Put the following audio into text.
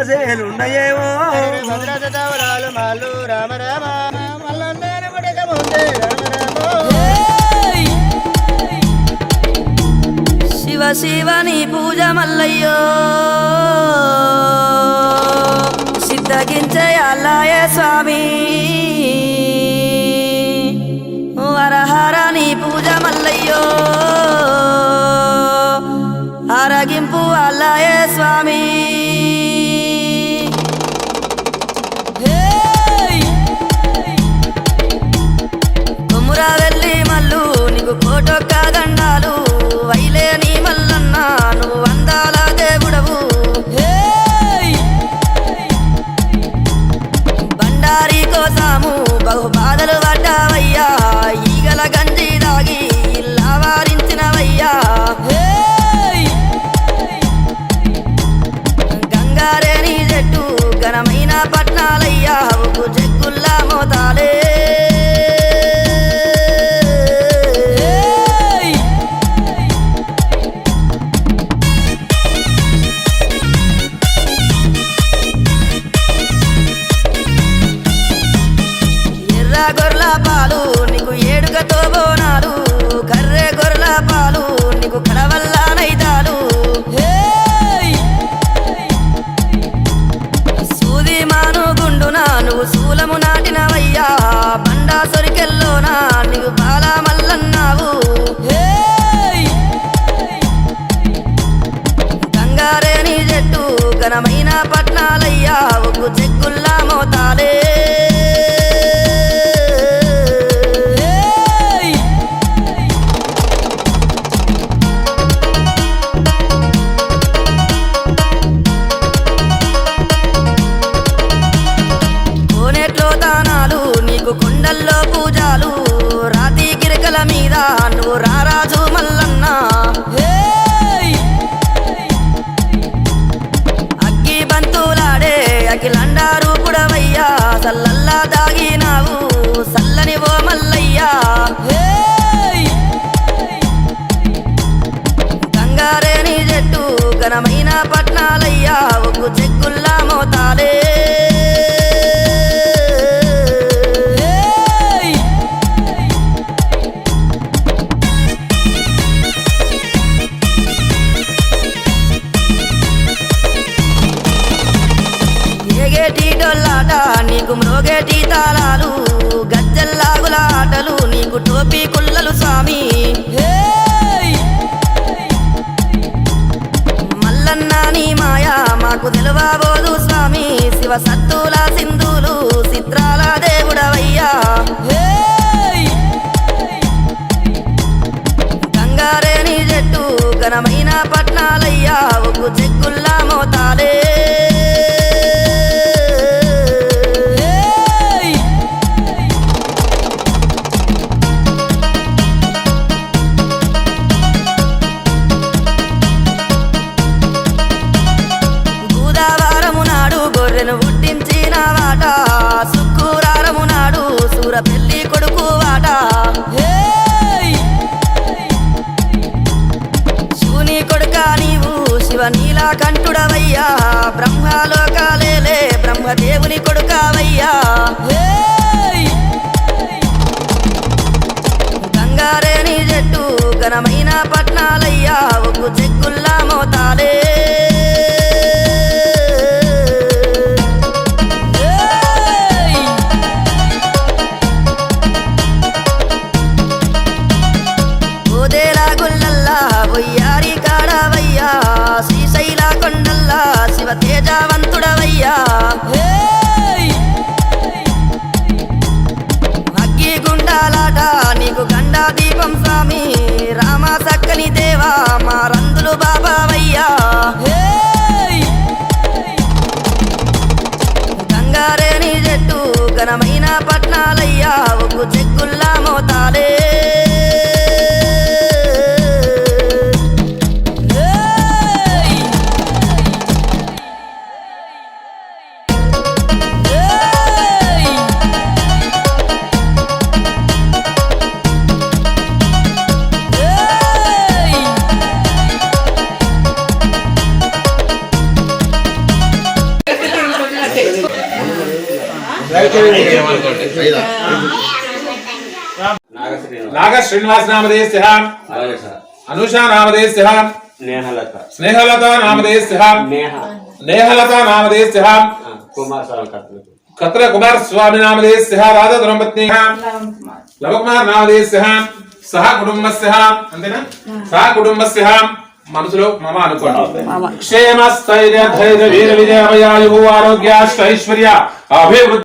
సేలున్నాయేమో భద్రతవరాలు మాలు రామ రామ మల్లందరి ముడక ముందే రామ రామ శివ శివని పూజ మల్లయ్యో సిద్ధగించే అల్లాయే స్వామి హరహరని పూజ మల్లయ్యో ఆరగింపు అల్లాయే స్వామి కొమురా వెళ్ళి మల్లు నీకు కోటొక్క దండాలు వైలేని మల్లన్న నువ్వు అందాల దేవుడవు బండారి కోసాము బహు బాధలు పడ్డావయ్యా ఈగల గంజి దాగి ఇల్లా వారించినవయ్యా గంగారేని చెట్టు ఘనమైన పట్నాలయ్యా ఉప్పు చెక్కుల్లా మోతాలే గొర్రెల పాలు నీకు ఏడుగతో బోనాలు కర్రె గొర్రెల పాలు నీకు కడవల్ల నైదాలు సూది మాను గుండున నువ్వు శూలము నాటినవయ్యా బండా సొరికెల్లోనా నీకు బాలా మల్లన్నావు గంగారేని చెట్టు ఘనమైన పట్నాలయ్యా ఉప్పు చెక్కుల్లా మోతాలే కొండల్లో పూజాలు రాతి గిరికల మీద నువ్వు రారాజు మల్లన్న అగ్గి బంతులాడే అఖిలండారు పుడవయ్యా సల్లల్లా దాగినావు సల్లని ఓ మల్లయ్యా గంగారేని చెట్టు ఘనమైన పట్నాలయ్యా ఉప్పు చెక్కుల్లా మోతాలే డొల్లాట నీకు మ్రోగేటి తాళాలు గజ్జల్లాగుల ఆటలు నీకు టోపీ కుల్లలు స్వామి మల్లన్న నీ మాయా మాకు తెలువబోదు స్వామి శివ సత్తుల సింధులు చిత్రాల దేవుడవయ్యా గంగారేని చెట్టు ఘనమైన పట్నాలయ్యా ఉప్పు చెక్కుల్లా మోతాలే పుట్టించిన వాట శుక్రవారము నాడు సూర పెళ్లి కొడుకు వాట శివుని కొడుక నీవు శివ నీలా కంఠుడవయ్యా బ్రహ్మలోకాలేలే బ్రహ్మదేవుని కొడుకవయ్యా గంగారేని చెట్టు ఘనమైన పట్నాలయ్యా ఉప్పు చెక్కుల్లా మోతాలే ఒయ్యారి కాడవయ్యా శ్రీశైల కొండల్లా శివ తేజవంతుడవయ్యా అగ్గి గుండాలాట నీకు గండా దీపం స్వామి రామ సక్కని దేవా మా రందులు బాబావయ్యా గంగారేని చెట్టు ఘనమైన పట్నాలయ్యా ఉప్పు చెక్కుల్లా మోతాలే నాగ శ్రీనివాస్ నామధేయస్య అనుషా నామధేయస్య స్నేహలత నామధేయస్య నేహలత నామధేయస్య కత్ర కుమార్ స్వామి నామధేయస్య రాధా ధర్మపత్ని లవకుమార్ నామధేయస్య సహ కుటుంబస్య అంతేనా సహ కుటుంబస్య మనసులో మమ అనుకోండి క్షేమ స్థైర్య ధైర్య వీర విజయ ఆరోగ్య ఐశ్వర్య అభివృద్ధి